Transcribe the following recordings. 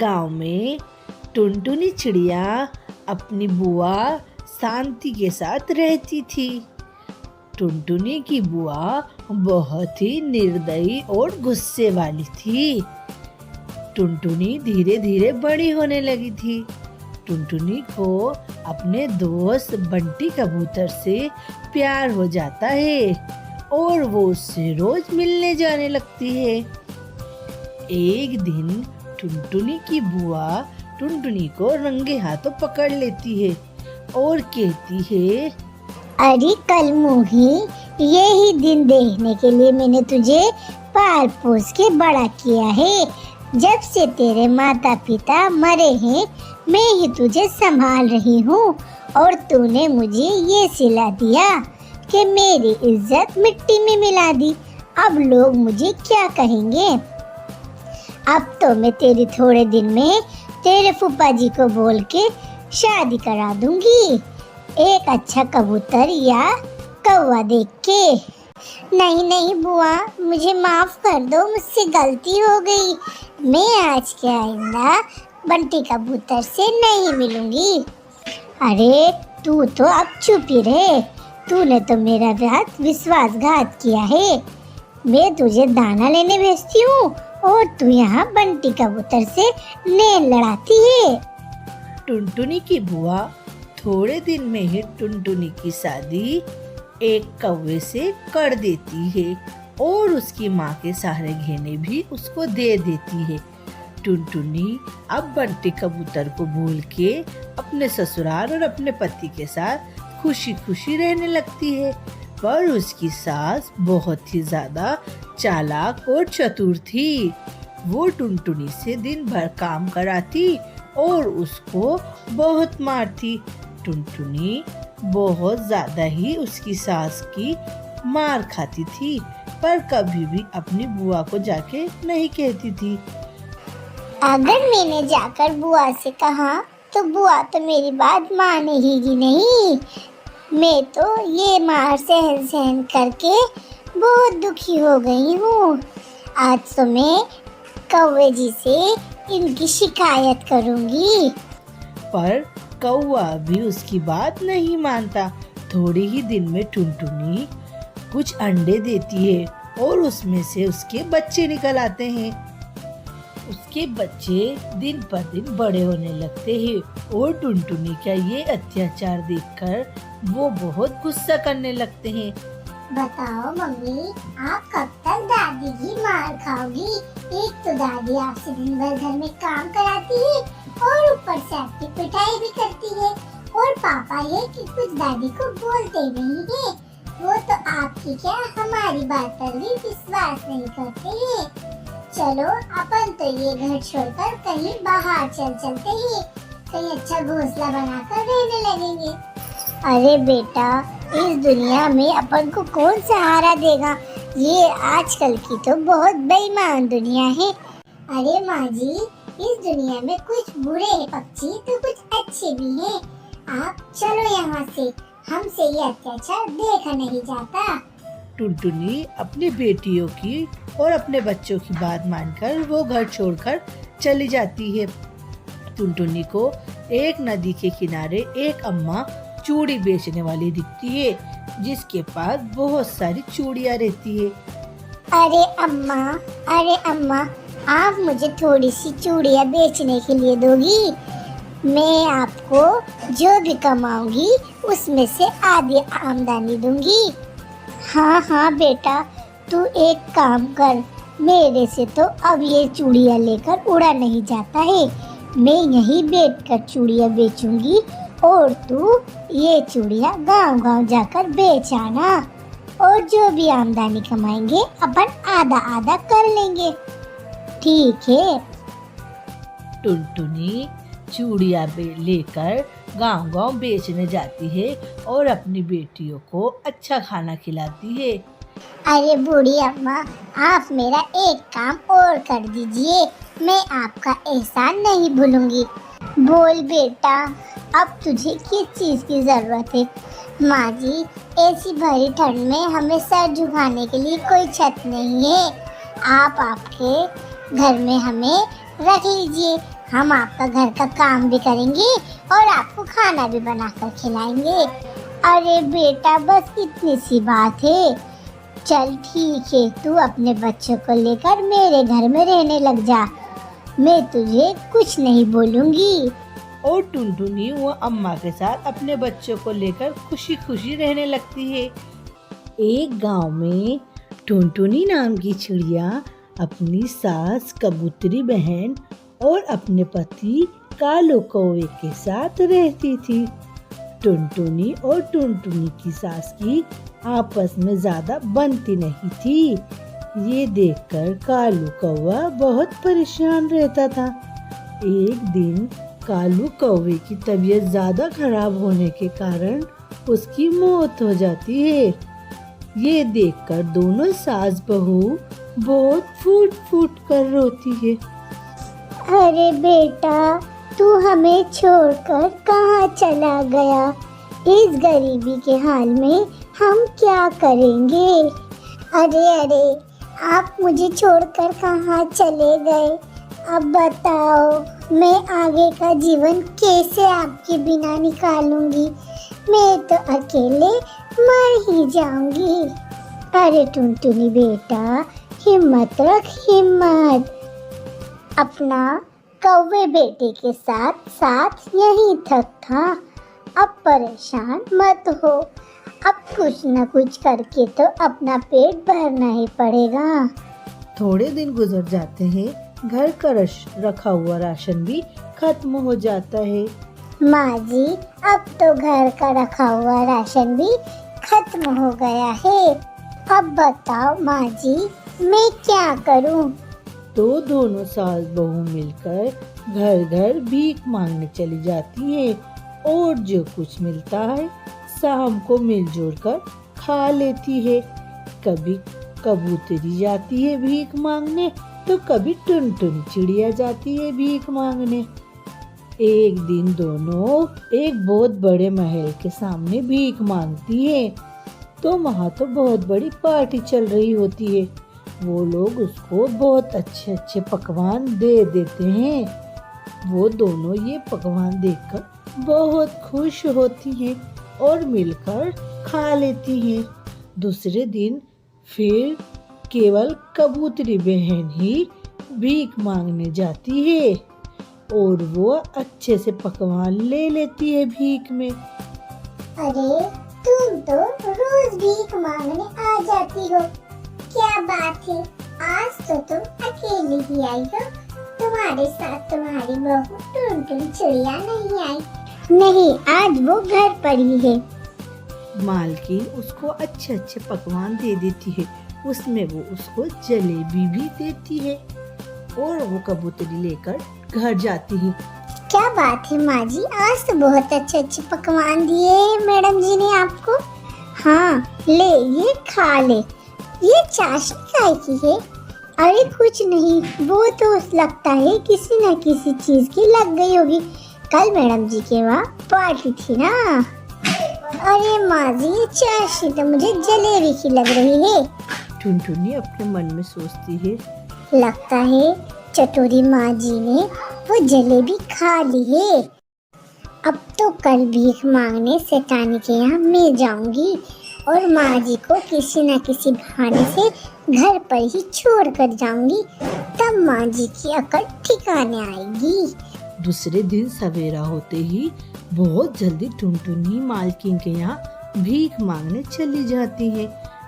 गांव में टुनटुनी चिड़िया अपनी बुआ शांति के साथ रहती थी। टुनटुनी की बुआ बहुत ही निर्दयी और गुस्से वाली थी। टुनटुनी धीरे धीरे बड़ी होने लगी थी। टुनटुनी को अपने दोस्त बंटी कबूतर से प्यार हो जाता है और वो उससे रोज मिलने जाने लगती है। एक दिन टुनटुनी की बुआ टुनटुनी को रंगे हाथों पकड़ लेती है और कहती है, अरे कल मुही, यही दिन देखने के लिए मैंने तुझे पाल पोस के बड़ा किया है। जब से तेरे माता पिता मरे हैं, मैं ही तुझे संभाल रही हूँ और तूने मुझे ये सिला दिया कि मेरी इज्जत मिट्टी में मिला दी। अब लोग मुझे क्या कहेंगे? अब तो मैं तेरी थोड़े दिन में तेरे फूफा जी को बोल के शादी करा दूंगी, एक अच्छा कबूतर या कौवा देख के। नहीं नहीं बुआ, मुझे माफ कर दो, मुझसे गलती हो गई। मैं आज के आइंदा बंटी कबूतर से नहीं मिलूंगी। अरे तू तो अब चुप ही रहे, तूने तो मेरा साथ विश्वासघात किया है। मैं तुझे दाना लेने भेजती हूँ और तू यहाँ बंटी कबूतर से नेल लड़ाती है। टुनटुनी की बुआ थोड़े दिन में ही टुनटुनी की शादी एक कौवे से कर देती है और उसकी माँ के सारे गहने भी उसको दे देती है। टुनटुनी अब बंटी कबूतर को भूल के अपने ससुराल और अपने पति के साथ खुशी खुशी रहने लगती है। पर उसकी सास बहुत ही ज्यादा चालाक और चतुर थी। वो टुनटुनी से दिन भर काम कराती और उसको बहुत मारती। टुनटुनी बहुत ज्यादा ही उसकी सास की मार खाती थी, पर कभी भी अपनी बुआ को जाके नहीं कहती थी। अगर मैंने जाकर बुआ से कहा तो बुआ तो मेरी बात मानेगी नहीं। मैं तो ये मार सहन सहन करके बहुत दुखी हो गई हूँ। आज तो मैं कौवे जी से इनकी शिकायत करूँगी। पर कौवा भी उसकी बात नहीं मानता। थोड़े ही दिन में टुनटुनी कुछ अंडे देती है और उसमें से उसके बच्चे निकल आते हैं। उसके बच्चे दिन पर दिन बड़े होने लगते हैं और टुनटुनी का ये अत्याचार देखकर वो बहुत गुस्सा करने लगते हैं। बताओ मम्मी, आप कब तक दादी की मार खाओगी? एक तो दादी आपसे दिन भर घर में काम कराती है और ऊपर से आपकी पिटाई भी करती है, और पापा ये कि कुछ दादी को बोलते नहीं है। वो तो आपकी क्या हमारी बात पर भी विश्वास नहीं करते हैं। चलो अपन तो ये घर छोड़कर कहीं बाहर चलते हैं, कहीं अच्छा घोंसला बनाकर रहने लगेंगे। अरे बेटा, इस दुनिया में अपन को कौन सहारा देगा? ये आजकल की तो बहुत बेईमान दुनिया है। अरे माँ जी, इस दुनिया में कुछ बुरे पक्षी तो कुछ अच्छे भी हैं। आप चलो यहाँ से, हमसे ये अत्याचार देखा नहीं जाता। टुनटुनी अपनी बेटियों की और अपने बच्चों की बात मानकर वो घर छोड़कर चली जाती है। टुनटुनी को एक नदी के किनारे एक अम्मा चूड़ी बेचने वाली दिखती है, जिसके पास बहुत सारी चूड़ियाँ रहती है। अरे अम्मा, आप मुझे थोड़ी सी चूड़ियाँ बेचने के लिए दोगी? मैं आपको जो भी कमाऊंगी उसमें से आधी आमदनी दूंगी। हाँ बेटा, तू एक काम कर, मेरे से तो अब ये चूड़ियाँ लेकर उड़ा नहीं जाता है। मैं यहीं बैठकर चूड़ियाँ बेचूंगी और तू ये चूड़ियाँ गांव-गांव जाकर बेच आना, और जो भी आमदनी कमाएंगे अपन आधा आधा कर लेंगे, ठीक है? टुनटुनी चूड़ियाँ लेकर गांव-गांव बेचने जाती है और अपनी बेटियों को अच्छा खाना खिलाती है। अरे बूढ़ी अम्मा, आप मेरा एक काम और कर दीजिए, मैं आपका एहसान नहीं भूलूंगी। बोल बेटा, अब तुझे किस चीज़ की ज़रूरत है? माँ जी, ऐसी भरी ठंड में हमें सर झुकाने के लिए कोई छत नहीं है। आप आपके घर में हमें रख लीजिए, हम आपका घर का काम भी करेंगे और आपको खाना भी बनाकर खिलाएंगे। अरे बेटा, बस इतनी सी बात है। चल ठीक है, तू अपने बच्चों को लेकर मेरे घर में रहने लग जा, मैं तुझे कुछ नहीं बोलूँगी। और टुनटुनी वो अम्मा के साथ अपने बच्चों को लेकर खुशी खुशी रहने लगती है। एक गांव में टुनटुनी नाम की चिड़िया अपनी सास कबूतरी बहन और अपने पति कालो कौवे के साथ रहती थी। टुनटुनी और टुनटुनी की सास की आपस में ज्यादा बनती नहीं थी। ये देखकर कालू कौवा बहुत परेशान रहता था। एक दिन कालू कौवे की तबीयत ज्यादा खराब होने के कारण उसकी मौत हो जाती है। ये देखकर दोनों सास बहू बहुत फूट फूट कर रोती है। अरे बेटा, तू हमें छोड़कर कहाँ चला गया? इस गरीबी के हाल में हम क्या करेंगे? अरे, आप मुझे छोड़कर कहाँ चले गए? अब बताओ, मैं आगे का जीवन कैसे आपके बिना निकालूंगी? मैं तो अकेले मर ही जाऊंगी। अरे टुनटुनी बेटा, हिम्मत रख, हिम्मत। अपना कौवे बेटे के साथ साथ यहीं तक था। अब परेशान मत हो, अब कुछ न कुछ करके तो अपना पेट भरना ही पड़ेगा। थोड़े दिन गुजर जाते हैं, घर का रखा हुआ राशन भी खत्म हो जाता है। माँ जी, अब तो घर का रखा हुआ राशन भी खत्म हो गया है। अब बताओ माँ जी, मैं क्या करूँ? तो दोनों सास बहू मिलकर घर घर भीख मांगने चली जाती है और जो कुछ मिलता है शाम को मिलजुल कर खा लेती है। कभी कबूतरी जाती है भीख मांगने तो कभी टुनटुनी चिड़िया जाती है भीख मांगने। एक दिन दोनों एक बहुत बड़े महल के सामने भीख मांगती है, तो वहाँ तो बहुत बड़ी पार्टी चल रही होती है। वो लोग उसको बहुत अच्छे अच्छे पकवान दे देते हैं। वो दोनों ये पकवान देखकर बहुत खुश होती हैं और मिलकर खा लेती हैं। दूसरे दिन फिर केवल कबूतरी बहन ही भीख मांगने जाती है और वो अच्छे से पकवान ले लेती है भीख में। अरे, तुम तो रोज भीख मांगने आ जाती हो, क्या बात है? आज तो तुम अकेली ही आई हो, तुम्हारे साथ तुम्हारी बहू टुनटुन चिड़िया नहीं आई। नहीं, आज वो घर पर ही है। मालकिन उसको अच्छे अच्छे पकवान दे देती है, उसमें वो उसको जलेबी भी देती है और वो कबूतरी लेकर घर जाती है। क्या बात है माँ जी, आज तो बहुत अच्छे अच्छे पकवान दिए मैडम जी ने आपको। हाँ, ले ये खा ले। ये चाशनी काय की है? अरे कुछ नहीं, वो तो लगता है किसी न किसी चीज की लग गई होगी। कल मैडम जी के वहाँ पार्टी थी ना। अरे माँ जी, ये चाशनी तो मुझे जलेबी की लग रही है। टुनटुनी अपने मन में सोचती है, लगता है चटोरी माँ जी ने वो जलेबी खा ली है। अब तो कल भीख मांगने सेठानी के यहाँ मैं जाऊंगी और माँ जी को किसी न किसी बहाने से घर पर ही छोड़ कर जाऊंगी, तब माँ जी की अकल ठिकाने आएगी। दूसरे दिन सवेरा होते ही बहुत जल्दी टुनटुनी मालकिन के यहाँ भीख मांगने चली जाती है।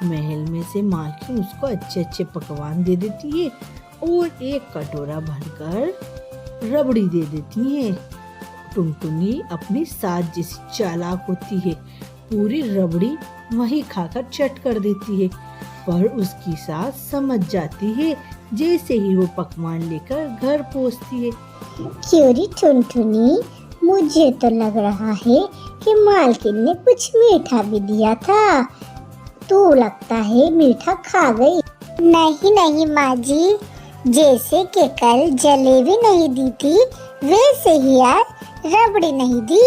महल में से मालकिन उसको अच्छे अच्छे पकवान दे देती है और एक कटोरा भरकर रबड़ी दे देती है। टुनटुनी अपनी सास जैसी चालाक होती है, पूरी रबड़ी वहीं खाकर चट कर देती है, पर उसकी सास समझ जाती है। जैसे ही वो पकवान लेकर घर पहुंचती है, क्यों रे टुनटुनी, मुझे तो लग रहा है कि मालकिन ने कुछ मीठा भी दिया था। तू लगता है मीठा खा गई। नहीं नहीं माँ जी, जैसे कि कल जलेबी नहीं दी थी, वैसे ही आज रबड़ी नहीं दी।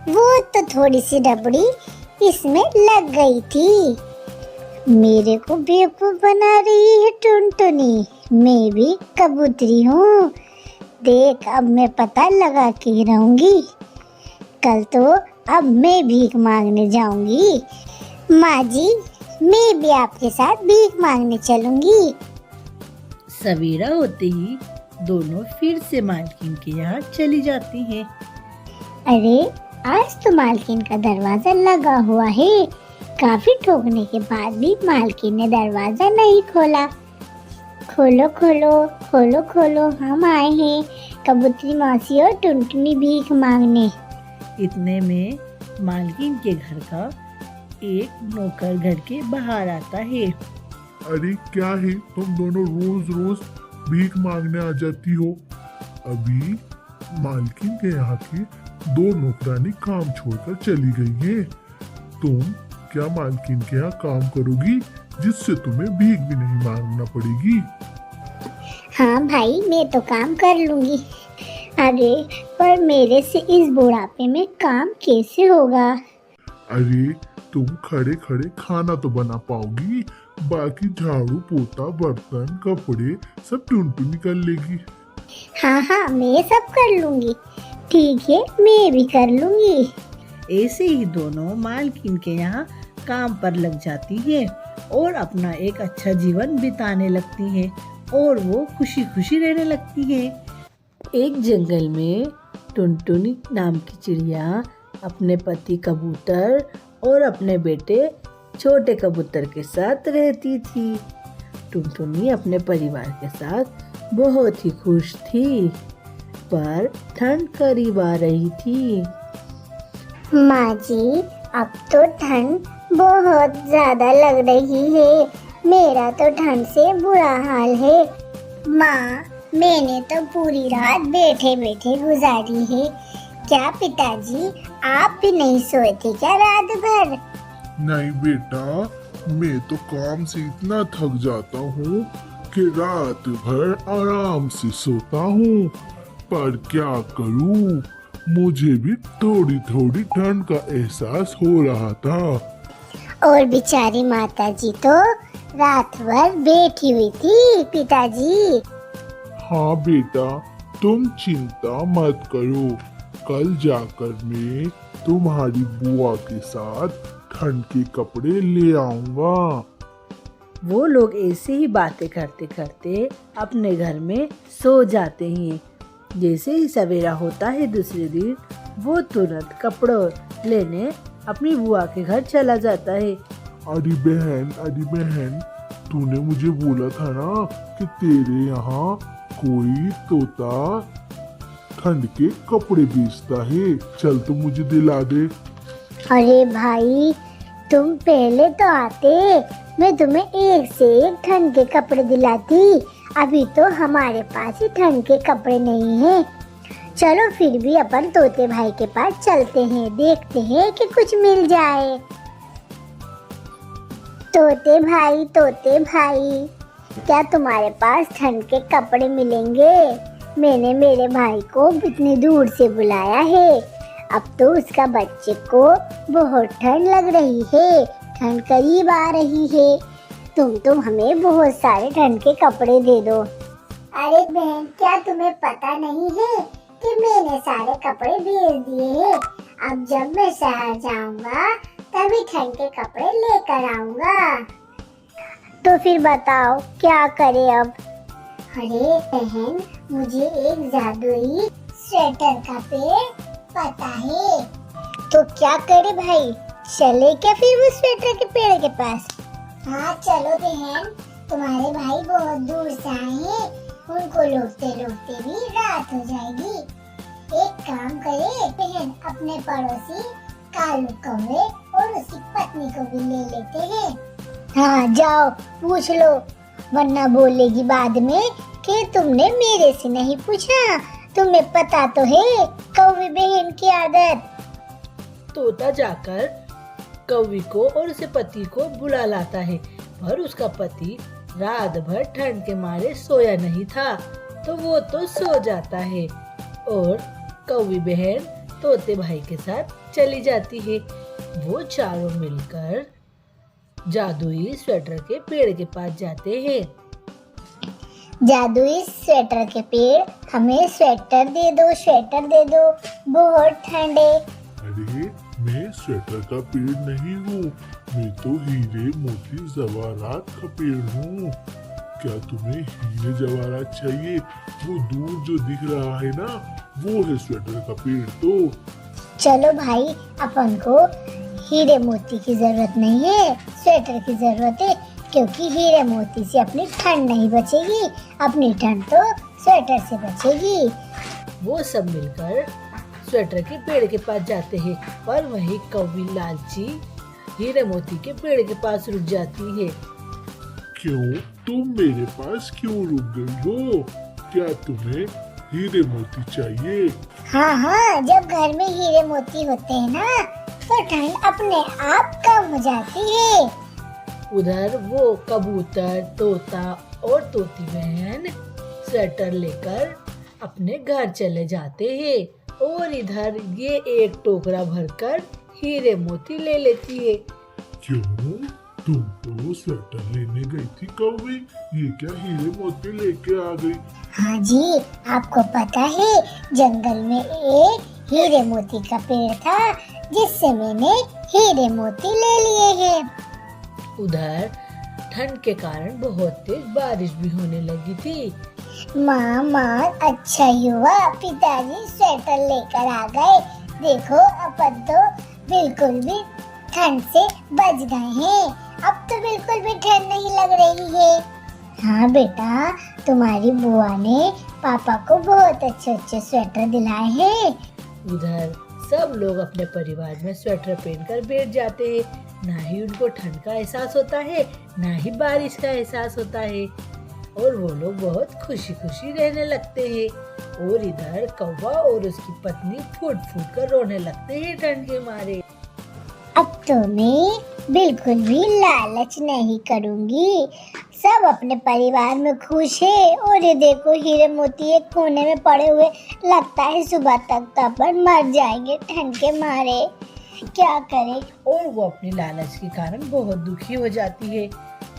वो तो थोड़ी सी रबड़ी इसमें लग गई थी। मेरे को बेवकूफ बना रही है टुनटुनी। मैं भी कबूतरी हूँ, देख अब मैं पता लगा के ही रहूंगी। कल तो अब मैं भीख मांगने जाऊंगी। माँ जी, मैं भी आपके साथ भीख मांगने चलूंगी। सवेरा होते ही दोनों फिर से मालकिन के यहाँ चली जाती हैं। अरे आज तो मालकिन का दरवाजा लगा हुआ है। काफी ठोकने के बाद भी मालकिन ने दरवाजा नहीं खोला। खोलो खोलो खोलो खोलो, हम आए हैं कबूतरी मौसी और टुनटुनी भीख मांगने। इतने में मालकिन के घर का एक नौकर घर के बाहर आता है। अरे क्या है, तुम दोनों रोज रोज भीख मांगने आ जाती हो। अभी मालकिन के यहाँ की 2 नौकरानी काम छोड़कर चली गई हैं। तुम क्या मालकिन के यहाँ काम करोगी जिससे तुम्हें भीख भी नहीं मांगना पड़ेगी? हाँ भाई, मैं तो काम कर लूंगी। अरे पर मेरे से इस बुढ़ापे में काम कैसे होगा? अरे तुम खड़े खड़े खाना तो बना पाओगी, बाकी झाड़ू पोता बर्तन कपड़े सब टुनटुनी कर लेगी। हाँ हाँ, मैं सब कर लूंगी। ठीक है, मैं भी कर लूंगी। ऐसे ही दोनों मालकिन के यहाँ काम पर लग जाती है और अपना एक अच्छा जीवन बिताने लगती हैं और वो खुशी खुशी रहने लगती हैं। एक जंगल में टुनटुनी नाम की चिड़िया अपने पति कबूतर और अपने बेटे छोटे कबूतर के साथ रहती थी। टुनटुनी अपने परिवार के साथ बहुत ही खुश थी, पर ठंड करीब आ रही थी। माँ जी, अब तो ठंड बहुत ज्यादा लग रही है। मेरा तो ठंड से बुरा हाल है। माँ, मैंने तो पूरी रात बैठे बैठे गुजारी है। क्या पिताजी, आप भी नहीं सोए थे क्या रात भर? नहीं बेटा, मैं तो काम से इतना थक जाता हूँ कि रात भर आराम से सोता हूँ। पर क्या करूँ, मुझे भी थोड़ी थोड़ी ठंड का एहसास हो रहा था। और बेचारी माता जी तो रात भर बैठी हुई थी पिताजी। हाँ बेटा, तुम चिंता मत करो, कल जाकर मैं तुम्हारी बुआ के साथ ठंड के कपड़े ले आऊंगा। वो लोग ऐसे ही बातें करते करते अपने घर में सो जाते हैं। जैसे ही सवेरा होता है दूसरे दिन, वो तुरंत कपड़े लेने अपनी बुआ के घर चला जाता है। अरे बहन, तूने मुझे बोला था ना कि तेरे यहाँ कोई तोता ठंड के कपड़े बेचता है, चल तो मुझे दिला दे। अरे भाई, तुम पहले तो आते, मैं तुम्हें एक से एक ठंड के कपड़े दिलाती। अभी तो हमारे पास ही ठंड के कपड़े नहीं हैं। चलो फिर भी अपन तोते भाई के पास चलते हैं, देखते हैं कि कुछ मिल जाए। तोते भाई, क्या तुम्हारे पास ठंड के कपड़े मिलेंगे? मैंने मेरे भाई को इतनी दूर से बुलाया है। अब तो उसका बच्चे को बहुत ठंड लग रही है, ठंड करीब आ रही है। तुम हमें बहुत सारे ठंड के कपड़े दे दो। अरे बहन, क्या तुम्हें पता नहीं है कि मैंने सारे कपड़े भेज दिए हैं। अब जब मैं शहर जाऊंगा तभी ठंड के कपड़े लेकर आऊंगा। तो फिर बताओ क्या करें अब? अरे बहन, मुझे एक जादुई स्वेटर का पेड़ पता है। तो क्या करे भाई, चले क्या फिर उस स्वेटर के पेड़ के पास? हाँ चलो बहन, तुम्हारे भाई बहुत दूर से आए हैं, उनको लौटते लौटते भी रात हो जाएगी। एक काम करे बहन, अपने पड़ोसी कालू कौवे और उसकी पत्नी को भी ले लेते हैं। हाँ जाओ पूछ लो, वरना बोलेगी बाद में कि तुमने मेरे से नहीं पूछा। तुम्हें पता तो है कौवी बहन की आदत। तोता जाकर कौवी को और उसके पति को बुला लाता है, पर उसका पति रात भर ठंड के मारे सोया नहीं था, तो वो तो सो जाता है और कौवी बहन तोते भाई के साथ चली जाती है। वो चारों मिलकर जादुई स्वेटर के पेड़ के पास जाते हैं। जादुई स्वेटर के पेड़, हमें स्वेटर दे दो, स्वेटर दे दो, बहुत ठंड है। अरे मैं स्वेटर का पेड़ नहीं हूँ, मैं तो हीरे मोती जवाहरात का पेड़ हूँ। क्या तुम्हें हीरे जवाहरात चाहिए? वो दूर जो दिख रहा है ना, वो है स्वेटर का पेड़। तो चलो भाई, अपन को हीरे मोती की जरूरत नहीं है, स्वेटर की जरूरत है, क्योंकि हीरे मोती से अपनी ठंड नहीं बचेगी, अपनी ठंड तो स्वेटर से बचेगी। वो सब मिलकर स्वेटर के पेड़ के पास जाते हैं, पर वही कौवी लालची हीरे मोती के पेड़ के पास रुक जाती है। क्यों तुम मेरे पास क्यों रुक गई हो? क्या तुम्हें हीरे मोती चाहिए? हाँ, जब घर में हीरे मोती होते हैं ना, तो ठंड अपने आप कम हो जाती है। उधर वो कबूतर, तोता और तोती बहन स्वेटर लेकर अपने घर चले जाते हैं और इधर ये एक टोकरा भरकर हीरे मोती ले लेती है। क्यों तुम तो स्वेटर लेने गई थी कौवी, ये क्या हीरे मोती लेके आ गई? हाँ जी, आपको पता है जंगल में एक हीरे मोती का पेड़ था, जिससे मैंने हीरे मोती ले लिए हैं। उधर ठंड के कारण बहुत तेज बारिश भी होने लगी थी। माँ, अच्छा हुआ पिताजी स्वेटर लेकर आ गए। देखो अपन तो बिल्कुल भी ठंड से बच गए हैं, अब तो बिल्कुल भी ठंड नहीं लग रही है। हाँ बेटा, तुम्हारी बुआ ने पापा को बहुत अच्छे स्वेटर दिलाए हैं। उधर सब लोग अपने परिवार में स्वेटर पहनकर बैठ जाते हैं। ना ही उनको ठंड का एहसास होता है, ना ही बारिश का एहसास होता है, और वो लोग बहुत खुशी खुशी रहने लगते हैं। और इधर कौवा और उसकी पत्नी फूट फूट कर रोने लगते हैं ठंड के मारे। अब तो मैं बिल्कुल भी लालच नहीं करूंगी, सब अपने परिवार में खुश है। और ये देखो हीरे मोती एक कोने में पड़े हुए, लगता है सुबह तक तो अपन मर जाएंगे ठंड के मारे, क्या करें। और वो अपनी लालच के कारण बहुत दुखी हो जाती है।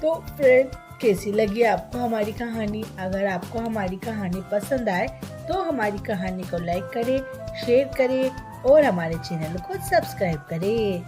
तो फ्रेंड, कैसी लगी आपको हमारी कहानी? अगर आपको हमारी कहानी पसंद आए तो हमारी कहानी को लाइक करें, शेयर करें और हमारे चैनल को सब्सक्राइब करें।